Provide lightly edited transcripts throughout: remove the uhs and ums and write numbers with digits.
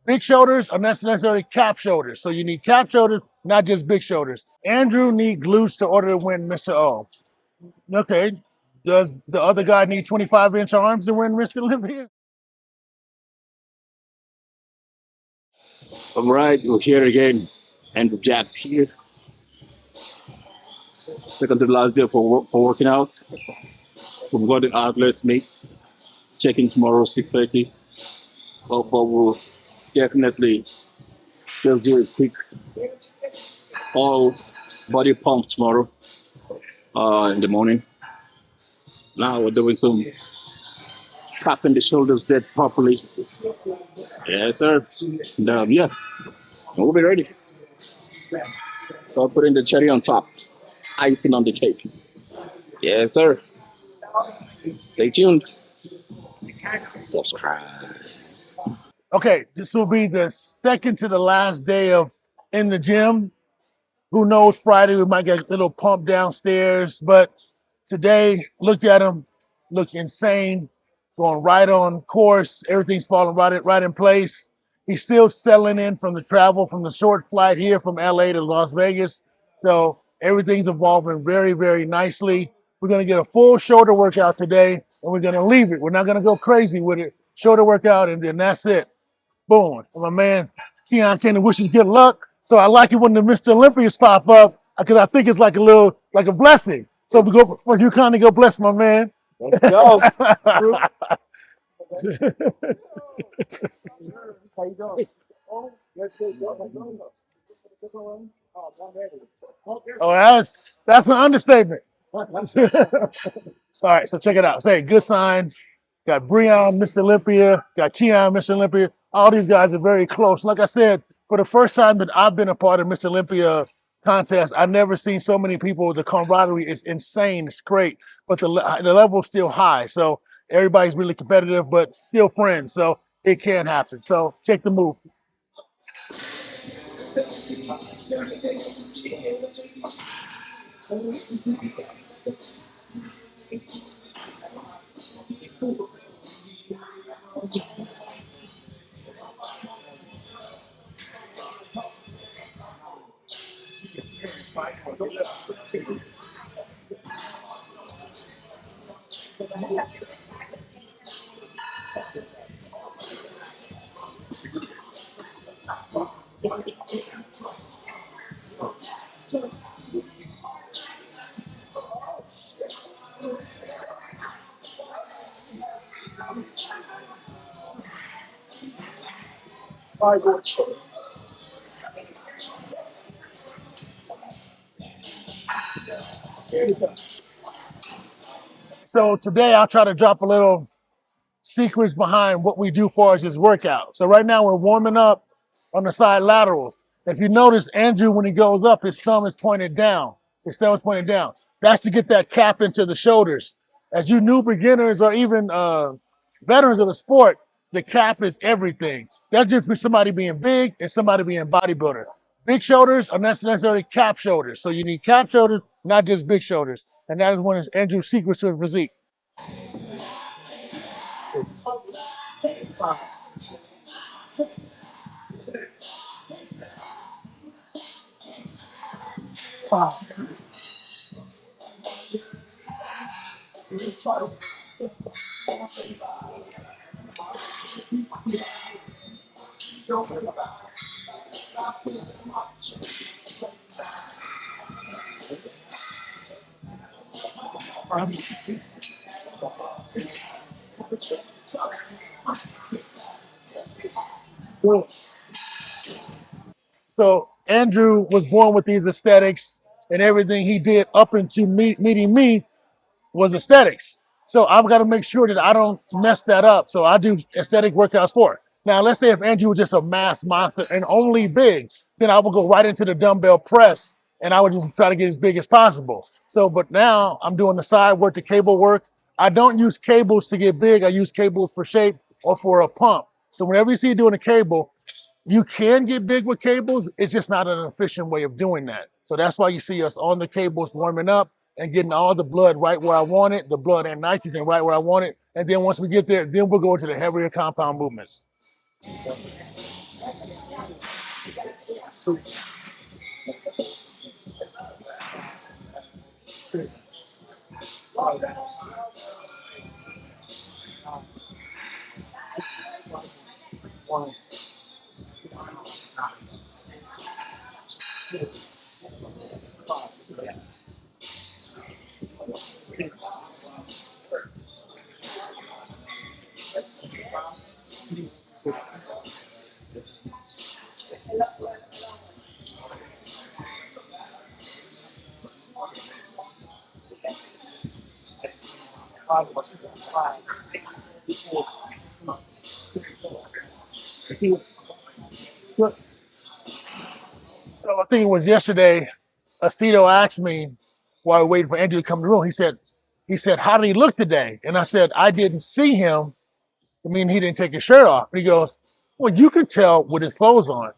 Big shoulders are not necessarily cap shoulders. So you need cap shoulders, not just big shoulders. Andrew need glutes to order to win Mr. O. Okay. Does the other guy need 25-inch arms to win Mr. Olympia? All right, we're here again. Andrew Jack's here. Second to the last day for working out. We've got the outlets mate. Checking tomorrow 6:30. But we'll definitely just do a quick all body pump tomorrow in the morning. Now we're doing some tapping the shoulders dead properly. Yes, sir. And, yeah, we'll be ready. So putting the cherry on top, icing on the cake. Yes, sir. Stay tuned. Subscribe. Okay, this will be the second to the last day of in the gym. Who knows, Friday we might get a little pump downstairs, but today, look at him, look insane, going right on course. Everything's falling right in place. He's still settling in from the travel, from the short flight here from LA to Las Vegas. So everything's evolving very, very nicely. We're going to get a full shoulder workout today, and we're going to leave it. We're not going to go crazy with it. Shoulder workout, and then that's it. Boom. And my man, QnA wishes good luck. So I like it when the Mr. Olympians pop up because I think it's like like a blessing. So we go for you, kind of go bless my man. Let's go. Oh, that's an understatement. All right, so check it out. Say good sign. Got Breon, Mr. Olympia, got Keon, Mr. Olympia. All these guys are very close. Like I said, for the first time that I've been a part of Mr. Olympia contest, I've never seen so many people. The camaraderie is insane. It's great, but the level is still high. So everybody's really competitive, but still friends. So it can happen. So check the move. So today I'll try to drop a little secrets behind what we do for us this workout. So right now we're warming up on the side laterals. If you notice, Andrew, when he goes up, his thumb is pointed down. His thumb is pointed down. That's to get that cap into the shoulders. As you new beginners or even veterans of the sport, the cap is everything. That's just for somebody being big and somebody being bodybuilder. Big shoulders are not necessarily cap shoulders. So you need cap shoulders, not just big shoulders. And that is one of Andrew's secrets to his physique. So Andrew was born with these aesthetics, and everything he did up into meeting me was aesthetics. So I've got to make sure that I don't mess that up. So I do aesthetic workouts for it. Now, let's say if Andrew was just a mass monster and only big, then I would go right into the dumbbell press and I would just try to get as big as possible. So, but now I'm doing the side work, the cable work. I don't use cables to get big. I use cables for shape or for a pump. So whenever you see you doing a cable, you can get big with cables. It's just not an efficient way of doing that. So that's why you see us on the cables warming up and getting all the blood right where I want it, the blood and nitrogen right where I want it. And then once we get there, then we'll go into the heavier compound movements. So I think it was yesterday, Aceto asked me while we were waiting for Andrew to come to the room. He said, how did he look today? And I said, I didn't see him. I mean, he didn't take his shirt off. And he goes, well, you could tell with his clothes on.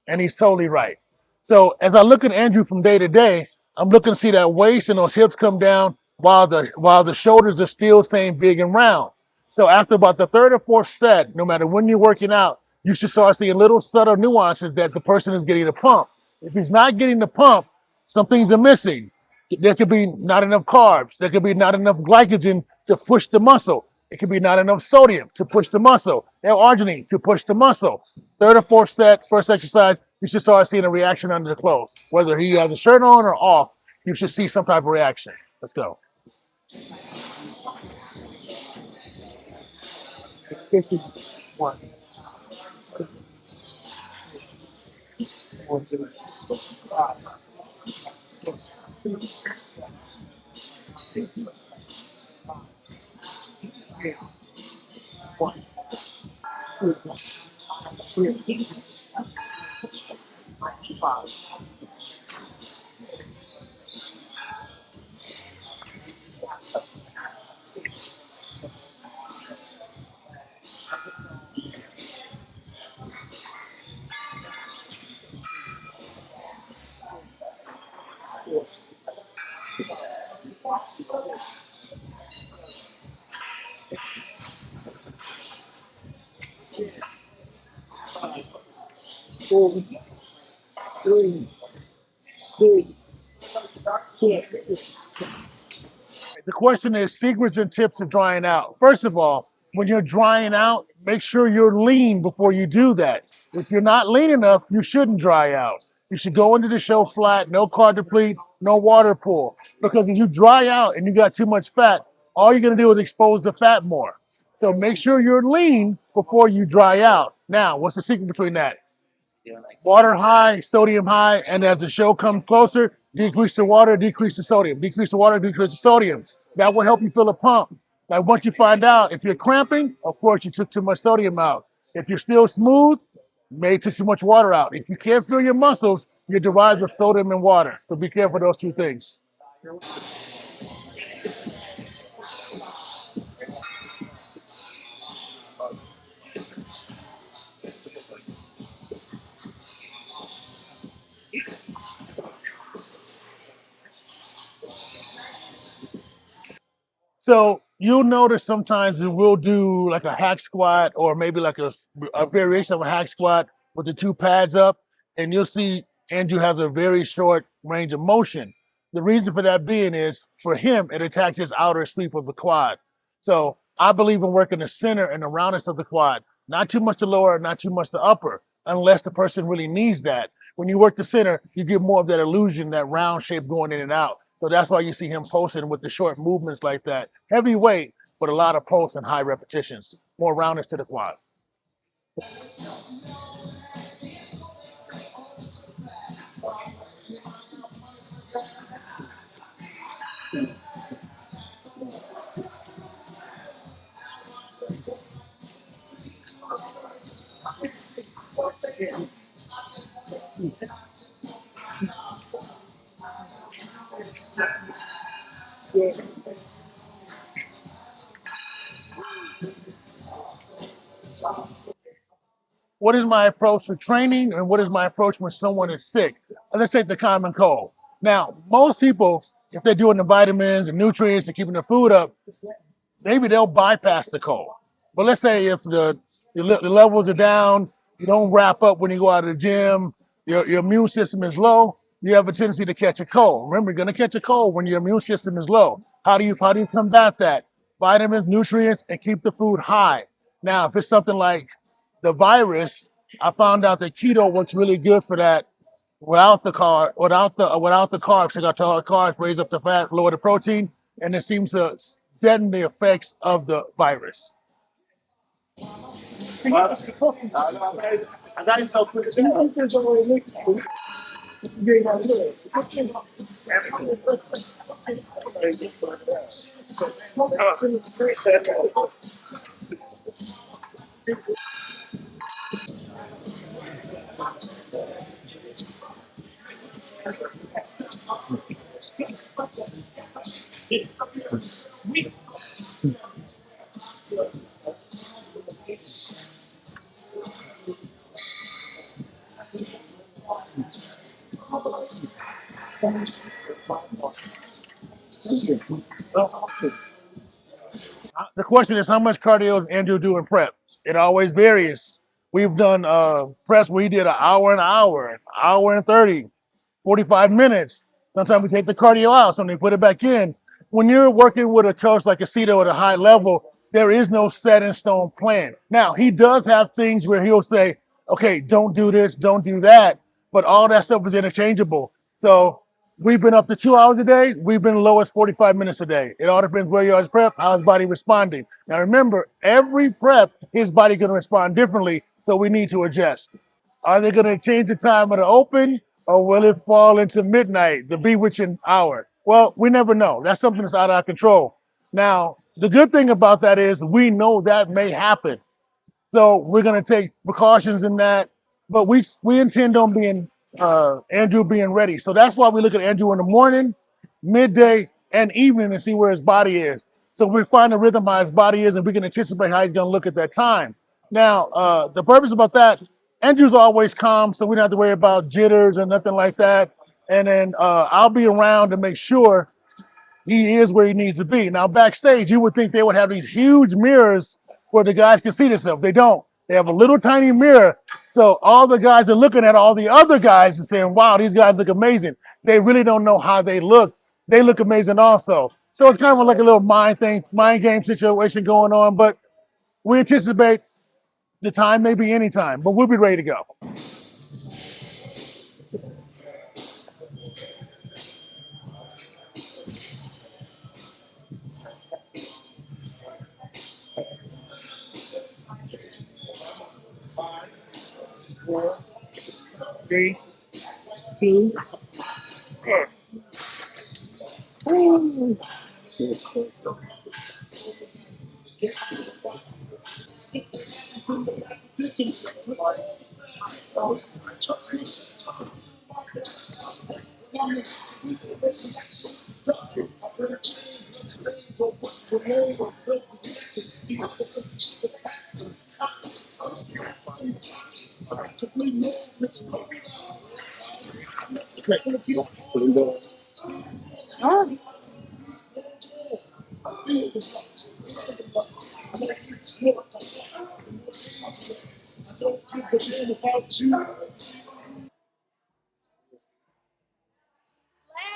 And he's totally right. So as I look at Andrew from day to day, I'm looking to see that waist and those hips come down while the shoulders are still staying big and round. So after about the third or fourth set, no matter when you're working out, you should start seeing little subtle nuances that the person is getting the pump. If he's not getting the pump, some things are missing. There could be not enough carbs. There could be not enough glycogen to push the muscle. It could be not enough sodium to push the muscle, L-arginine to push the muscle. Third or fourth set, first exercise, you should start seeing a reaction under the clothes. Whether he has a shirt on or off, you should see some type of reaction. Let's go. The question is secrets and tips to drying out. First of all, when you're drying out, make sure you're lean before you do that. If you're not lean enough, you shouldn't dry out. You should go into the show flat, no carb deplete, no water pull. Because if you dry out and you got too much fat, all you're going to do is expose the fat more. So make sure you're lean before you dry out. Now, what's the secret between that? Water high, sodium high, and as the show comes closer, decrease the water, decrease the sodium, decrease the water, decrease the sodium. That will help you feel a pump. Now, once you find out if you're cramping, of course, you took too much sodium out. If you're still smooth, you may took too much water out. If you can't feel your muscles, you're derived with sodium and water. So be careful of those two things. So you'll notice sometimes that we'll do like a hack squat or maybe like a variation of a hack squat with the two pads up, and you'll see Andrew has a very short range of motion. The reason for that being is for him, it attacks his outer sleeve of the quad. So I believe in working the center and the roundness of the quad, not too much the lower, not too much the upper, unless the person really needs that. When you work the center, you get more of that illusion, that round shape going in and out. So that's why you see him posting with the short movements like that. Heavy weight, but a lot of pulse and high repetitions. More roundness to the quads. What is my approach for training and what is my approach when someone is sick? Let's take the common cold. Now, most people, if they're doing the vitamins and nutrients and keeping the food up, maybe they'll bypass the cold. But let's say if the levels are down, You don't wrap up when you go out of the gym. Your immune system is low. You have a tendency to catch a cold. Remember, you're gonna catch a cold when your immune system is low. How do you combat that? Vitamins, nutrients, and keep the food high. Now, if it's something like the virus, I found out that keto works really good for that without the carbs. Because I carbs raise up the fat, lower the protein, and it seems to deaden the effects of the virus. The question is, how much cardio does Andrew do in prep? It always varies. We've done press where he did an hour and 30, 45 minutes. Sometimes we take the cardio out, sometimes we put it back in. When you're working with a coach like Aceto at a high level, there is no set in stone plan. Now, he does have things where he'll say, okay, don't do this, don't do that, but all that stuff is interchangeable. So we've been up to 2 hours a day. We've been low as 45 minutes a day. It all depends where you are as prep, how his body responding. Now remember, every prep, his body going to respond differently, so we need to adjust. Are they going to change the time of the open, or will it fall into midnight, the bewitching hour? Well, we never know. That's something that's out of our control. Now, the good thing about that is we know that may happen. So we're going to take precautions in that, but we intend on being Andrew being ready. So that's why we look at Andrew in the morning, midday, and evening to see where his body is. So we find the rhythm how his body is, and we can anticipate how he's going to look at that time. Now, the purpose about that, Andrew's always calm, so we don't have to worry about jitters or nothing like that. And then I'll be around to make sure he is where he needs to be. Now, backstage, you would think they would have these huge mirrors where the guys can see themselves. They don't. They have a little tiny mirror. So all the guys are looking at all the other guys and saying, wow, these guys look amazing. They really don't know how they look. They look amazing also. So it's kind of like a little mind game situation going on. But we anticipate the time may be any time, but we'll be ready to go. Four, three, two, one.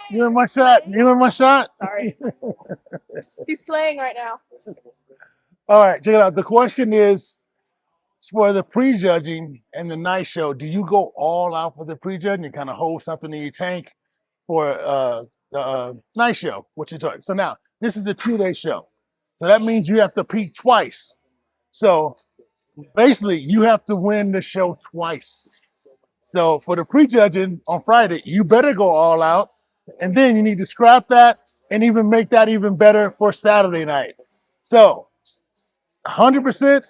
You in my shot? You in my shot? Sorry. He's slaying right now. All right, check it out. The question is for the prejudging and the night show, do you go all out for the prejudging and kind of hold something in your tank for the night show, which is so now this is a 2-day show. So that means you have to peak twice. So basically you have to win the show twice. So for the prejudging on Friday, you better go all out. And then you need to scrap that and even make that even better for Saturday night. So 100%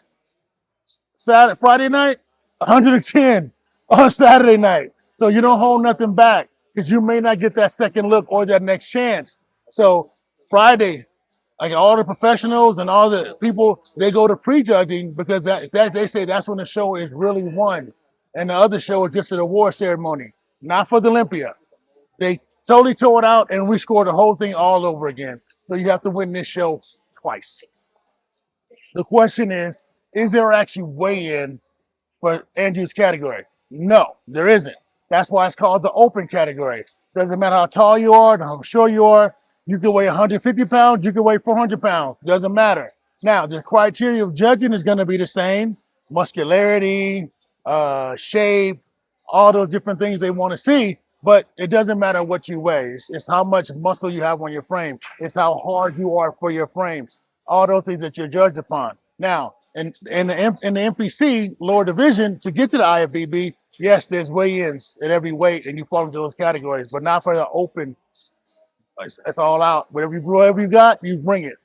Saturday, Friday night, 110 on Saturday night. So you don't hold nothing back because you may not get that second look or that next chance. So Friday, like all the professionals and all the people, they go to prejudging because that they say that's when the show is really won. And the other show is just an award ceremony, not for the Olympia. They totally tore it out and we scored the whole thing all over again. So you have to win this show twice. The question is there actually weigh-in for Andrew's category? No, there isn't. That's why it's called the open category. Doesn't matter how tall you are, how short you are. You can weigh 150 pounds, you can weigh 400 pounds. Doesn't matter. Now, the criteria of judging is going to be the same: muscularity, shape, all those different things they want to see. But it doesn't matter what you weigh. It's how much muscle you have on your frame. It's how hard you are for your frame. All those things that you're judged upon. Now, in the NPC lower division to get to the IFBB, yes, there's weigh-ins at every weight, and you fall into those categories, but not for the open. It's all out. Whatever you got, you bring it.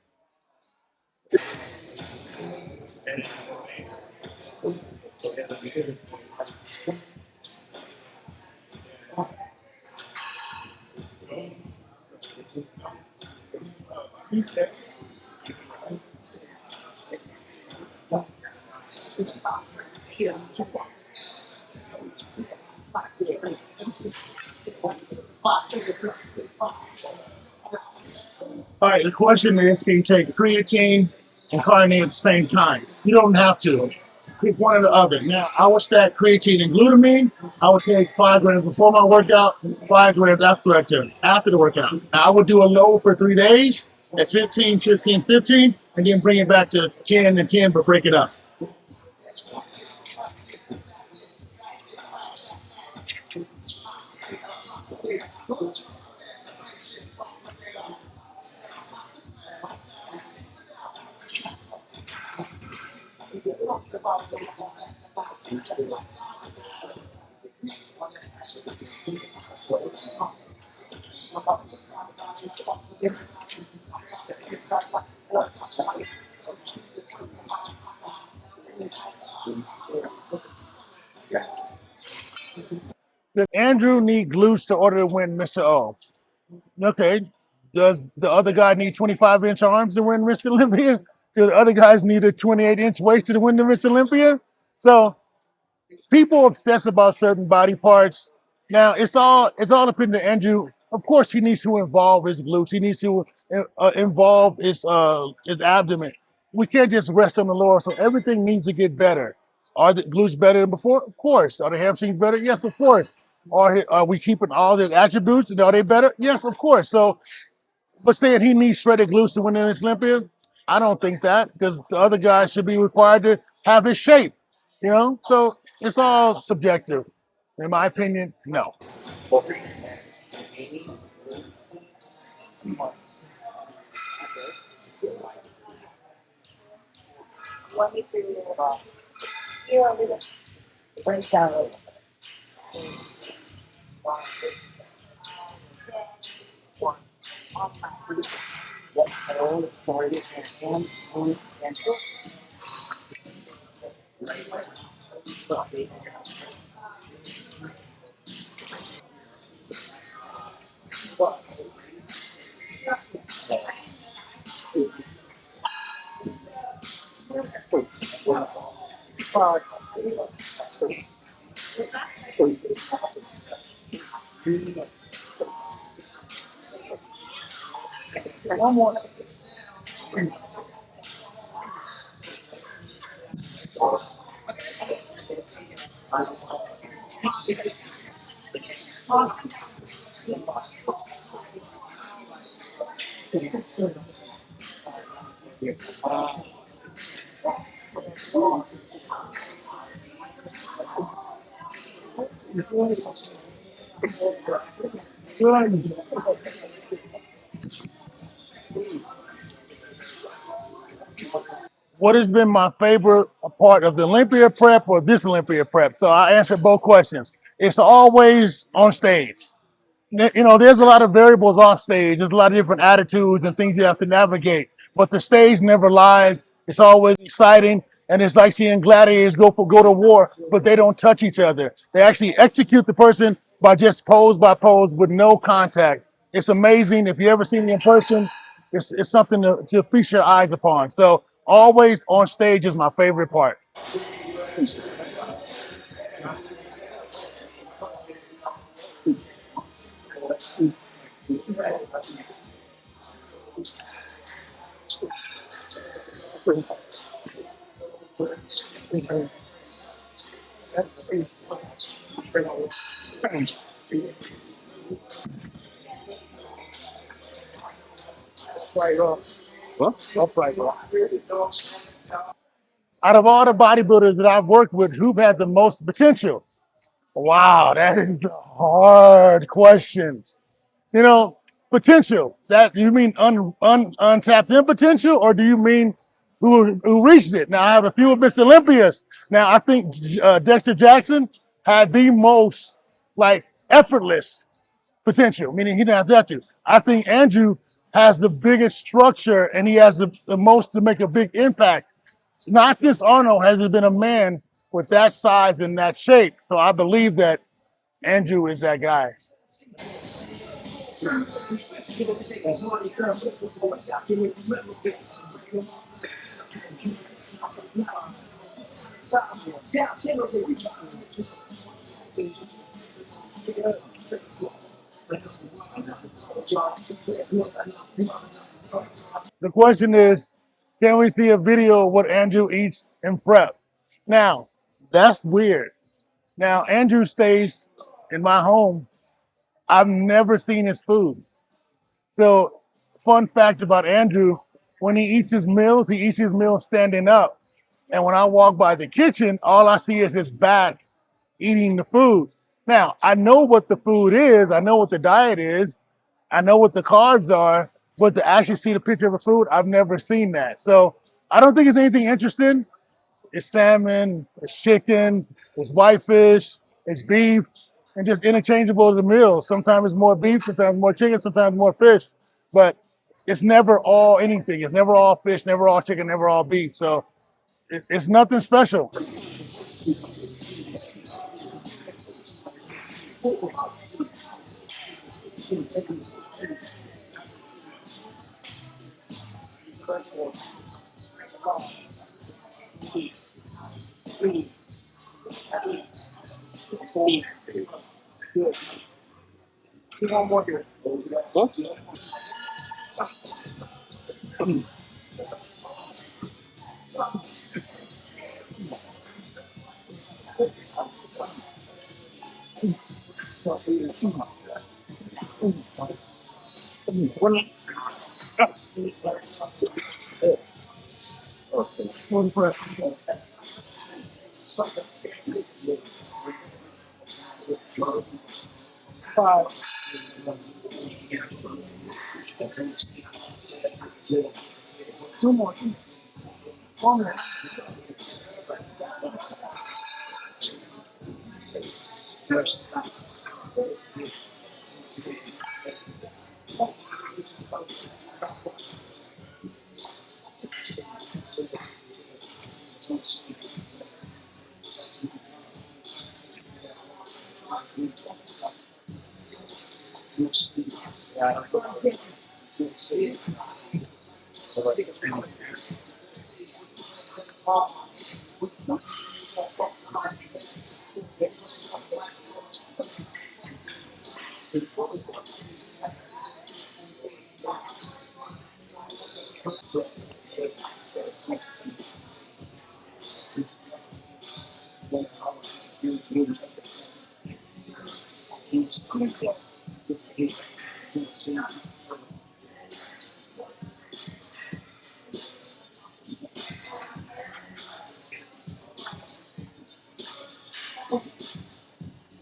All right, the question is, can you take creatine and carnitine at the same time? You don't have to. Pick one or the other. Now, I would stack creatine and glutamine. I would take 5 grams before my workout, 5 grams after the workout. Now, I would do a low for 3 days at 15, 15, 15, and then bring it back to 10 and 10, but break it up. Does Andrew need glutes to order to win Mr. O? Okay. Does the other guy need 25-inch arms to win Mr. Olympia? Do the other guys need a 28-inch waist to win the Mr. Olympia? So people obsess about certain body parts. Now it's all dependent on Andrew. Of course, he needs to involve his glutes. He needs to involve his abdomen. We can't just rest on the laurel. So everything needs to get better. Are the glutes better than before? Of course. Are the hamstrings better? Yes, of course. Are we keeping all the attributes and are they better? Yes, of course. So, but saying he needs shredded glutes to win in this Olympia, I don't think that because the other guy should be required to have his shape. So it's all subjective. In my opinion, no. What has been my favorite part of the Olympia prep or this Olympia prep? So I answered both questions. It's always on stage. There's a lot of variables off stage. There's a lot of different attitudes and things you have to navigate. But the stage never lies. It's always exciting, and it's like seeing gladiators go to war, but they don't touch each other. They actually execute the person by just pose by pose with no contact. It's amazing. If you ever see me in person, it's something to feast your eyes upon. So always on stage is my favorite part. What? Out of all the bodybuilders that I've worked with, who've had the most potential? Wow, that is a hard question. You know, potential. That you mean untapped in potential, or do you mean who reached it? Now I have a few of Mr. Olympias. Now I think Dexter Jackson had the most like effortless potential, meaning he didn't have to. I think Andrew has the biggest structure and he has the most to make a big impact. Not since Arnold has there been a man with that size and that shape. So I believe that Andrew is that guy. The question is, can we see a video of what Andrew eats in prep? Now, that's weird. Now, Andrew stays in my home. I've never seen his food. So, fun fact about Andrew, when he eats his meals standing up. And when I walk by the kitchen, all I see is his back eating the food. Now, I know what the food is, I know what the diet is, I know what the carbs are, but to actually see the picture of a food, I've never seen that. So I don't think it's anything interesting. It's salmon, it's chicken, it's whitefish, it's beef, and just interchangeable as a meal. Sometimes it's more beef, sometimes more chicken, sometimes more fish, but it's never all anything. It's never all fish, never all chicken, never all beef. So it's nothing special.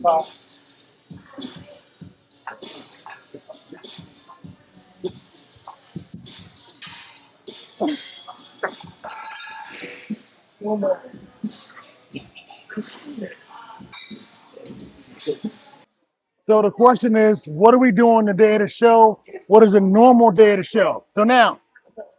What? So the question is, what are we doing the day of the show? What is a normal day of the show? So now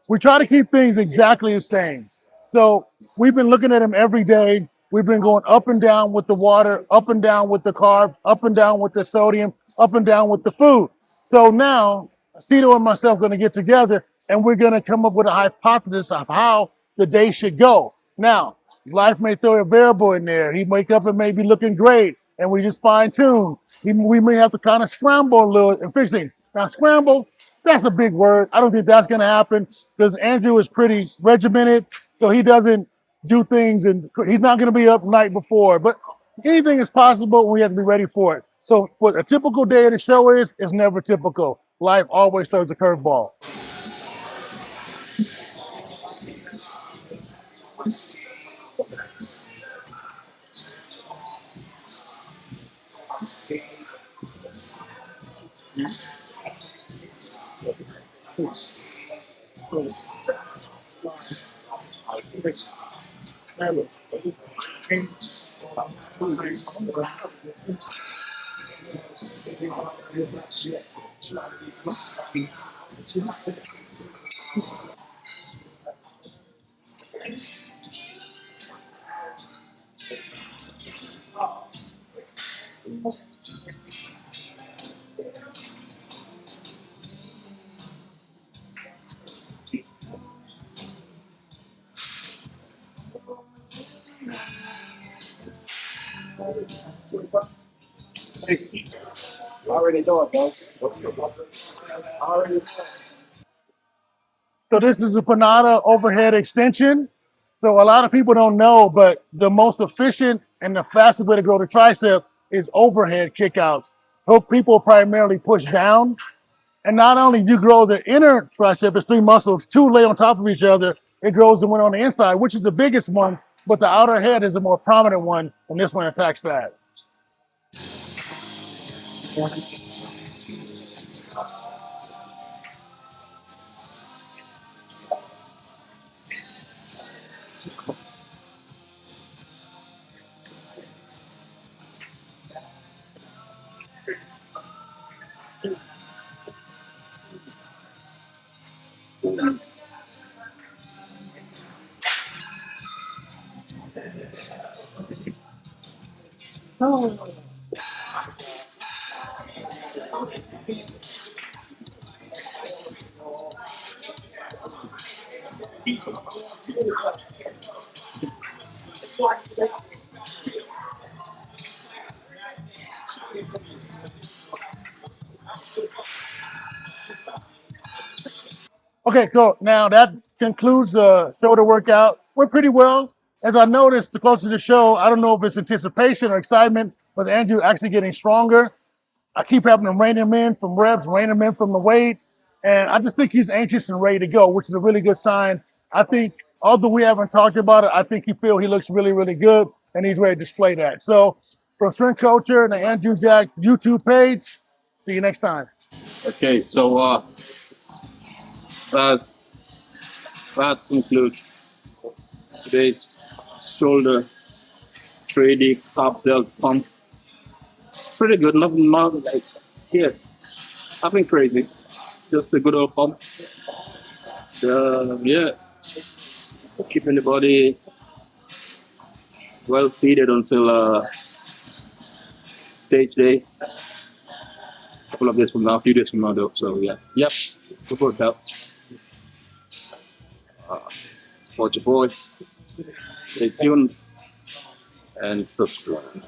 we try to keep things exactly the same. So we've been looking at them every day. We've been going up and down with the water, up and down with the carb, up and down with the sodium, up and down with the food. So now Cito and myself are going to get together and we're going to come up with a hypothesis of how the day should go. Now, life may throw a variable in there. He wake up and may be looking great and we just fine tune. We may have to kind of scramble a little and fix things. Now, scramble, that's a big word. I don't think that's going to happen because Andrew is pretty regimented, so he doesn't do things and he's not going to be up night before. But anything is possible. We have to be ready for it. So what a typical day of the show is never typical. Life always throws a curveball. So this is a Panada overhead extension. So a lot of people don't know, but the most efficient and the fastest way to grow the tricep is overhead kickouts. Hope people primarily push down. And not only do you grow the inner tricep, it's three muscles, two lay on top of each other, it grows the one on the inside, which is the biggest one, but the outer head is a more prominent one, and this one attacks that. Okay, cool. Now that concludes the shoulder workout. Went pretty well. As I noticed, the closer to the show, I don't know if it's anticipation or excitement, but Andrew actually getting stronger. I keep having to rein him in from reps, rein him in from the weight. And I just think he's anxious and ready to go, which is a really good sign. I think, although we haven't talked about it, I think he looks really, really good, and he's ready to display that. So, from Strength Culture and the Andrew Jack YouTube page, see you next time. Okay, so that includes today's shoulder trading top delt pump. Pretty good, not like nothing crazy. Just a good old pump. Yeah, keeping the body well feeded until stage day. A couple of days from now, a few days from now, though. So yeah, yep, good workout. Support your boy. Stay tuned and subscribe.